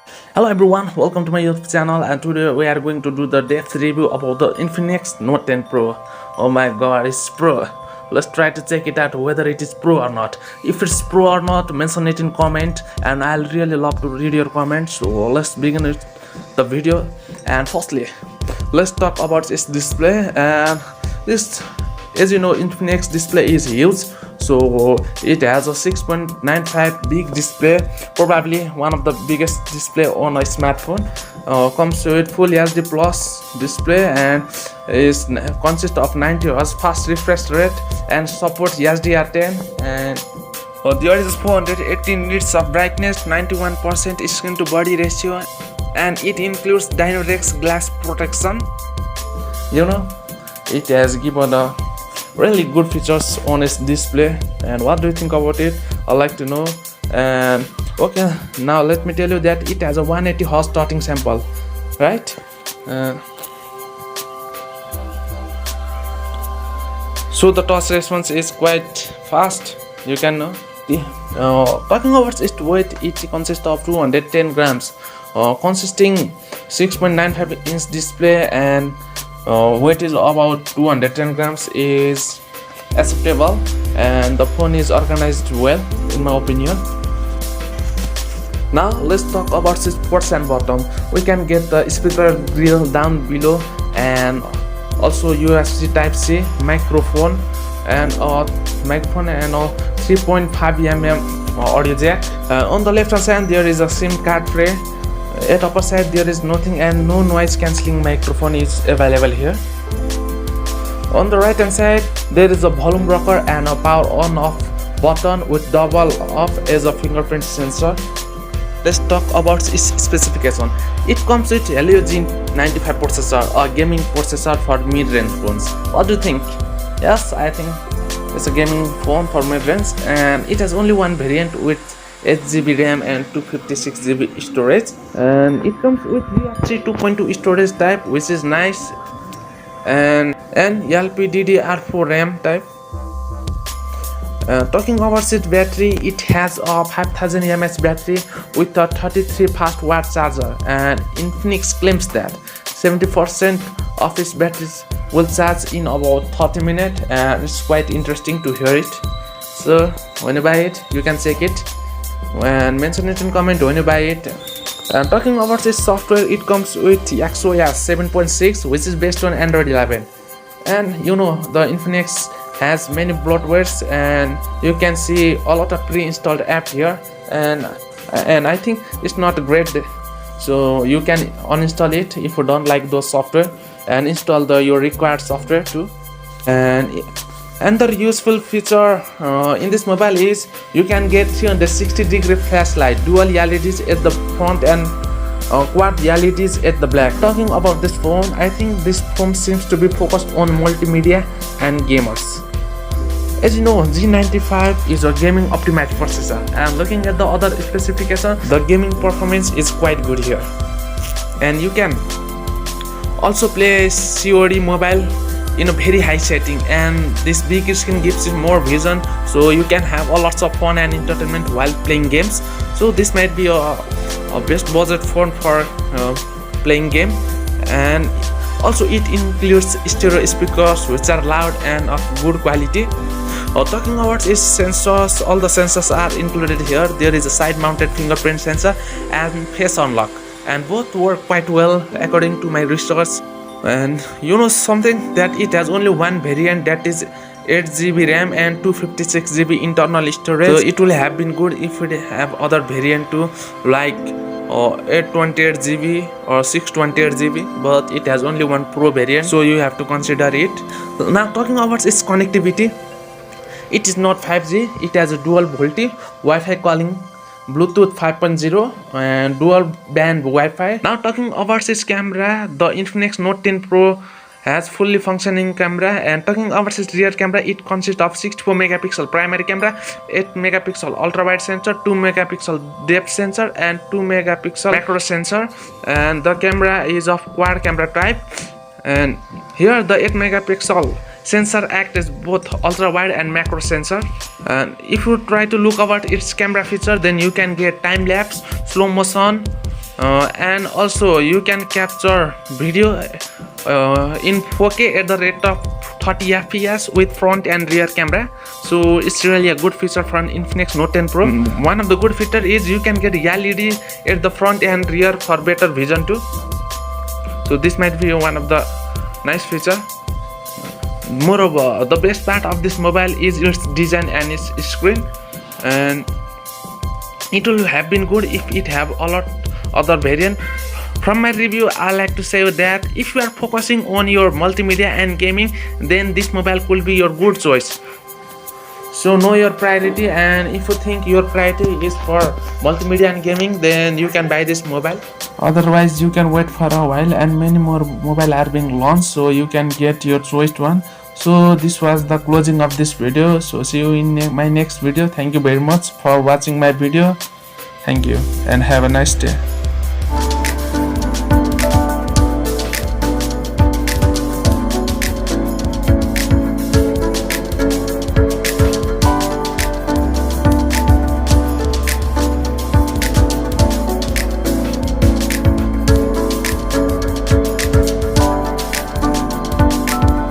Hello everyone, welcome to my YouTube channel, and today we are going to do the depth review about the Infinix Note 10 Pro. Oh my god, it's Pro. Let's try to check it out whether it is Pro or not. If it's Pro or not, mention it in comment and I'll really love to read your comments. So let's begin with the video. And firstly, let's talk about its display. And this, as you know, Infinix display is huge. So it has a 6.95 big display, probably one of the biggest display on a smartphone. Comes with full HD plus display and consists of 90 Hz fast refresh rate and supports HDR10, and there is 418 nits of brightness, 91% screen to body ratio, and it includes Dynamic glass protection. It has given a really good features on its display. And what do you think about it? I'd like to know. And okay, now let me tell you that it has a 180 Hz starting sample, right? So the touch response is quite fast, you can know. Talking about its weight, it consists of 210 grams, consisting 6.95 inch display, and weight is about 210 grams is acceptable, and the phone is organized well in my opinion. Now let's talk about its ports and bottom. We can get the speaker grill down below, and also USB Type-C microphone and a 3.5mm audio jack. On the left hand side there is a SIM card tray. At upper side there is nothing, and no noise cancelling microphone is available here. On the right hand side there is a volume rocker and a power on off button with double off as a fingerprint sensor. Let's talk about its specification. It comes with Helio G95 processor, a gaming processor for mid-range phones. What do you think? Yes, I think it's a gaming phone for mid-range, and it has only one variant with 8GB RAM and 256GB storage, and it comes with USB 2.2 storage type, which is nice, and LPDDR4 RAM type. Talking about its battery, it has a 5000 mAh battery with a 33 fast watt charger, and Infinix claims that 70% of its batteries will charge in about 30 minutes, and it's quite interesting to hear it. So when you buy it, you can check it and mention it in comment when you buy it. And talking about this software, it comes with XOS 7.6, which is based on Android 11. And the Infinix has many bloatwares, and you can see a lot of pre-installed app here, and I think it's not great, so you can uninstall it if you don't like those software and install your required software too. And another useful feature in this mobile is you can get 360-degree flashlight, dual LEDs at the front and quad LEDs at the back. Talking about this phone, I think this phone seems to be focused on multimedia and gamers. As you know, G95 is a gaming optimized processor, and looking at the other specification, the gaming performance is quite good here. And you can also play COD mobile in a very high setting, and this big screen gives you more vision, so you can have a lots of fun and entertainment while playing games. So this might be a best budget phone for playing game. And also it includes stereo speakers which are loud and of good quality. Talking about its sensors, all the sensors are included here. There is a side mounted fingerprint sensor and face unlock, and both work quite well according to my research. And something, that it has only one variant, that is 8GB RAM and 256GB internal storage. So it will have been good if it have other variant too, like 828GB or 628GB, but it has only one Pro variant, so you have to consider it. Now talking about its connectivity, it is not 5G, it has a dual VoLTE, Wi-Fi calling, Bluetooth 5.0 and dual band Wi-Fi. Now talking about its camera, the Infinix Note 10 Pro has fully functioning camera. And talking about its rear camera, it consists of 64 megapixel primary camera, 8 megapixel ultra wide sensor, 2 megapixel depth sensor and 2 megapixel macro sensor, and the camera is of quad camera type. And here the 8 megapixel sensor acts as both ultra wide and macro sensor. And if you try to look about its camera feature, then you can get time lapse, slow motion, and also you can capture video in 4K at the rate of 30 fps with front and rear camera. So it's really a good feature from Infinix Note 10 Pro. One of the good feature is you can get LED at the front and rear for better vision too. So this might be one of the nice feature. Moreover, the best part of this mobile is its design and its screen, and it will have been good if it have a lot other variant. From my review, I like to say that if you are focusing on your multimedia and gaming, then this mobile could be your good choice. So know your priority, and if you think your priority is for multimedia and gaming, then you can buy this mobile. Otherwise you can wait for a while, and many more mobile are being launched, so you can get your choiced one. So this was the closing of this video. So see you in my next video. Thank you very much for watching my video. Thank you and have a nice day.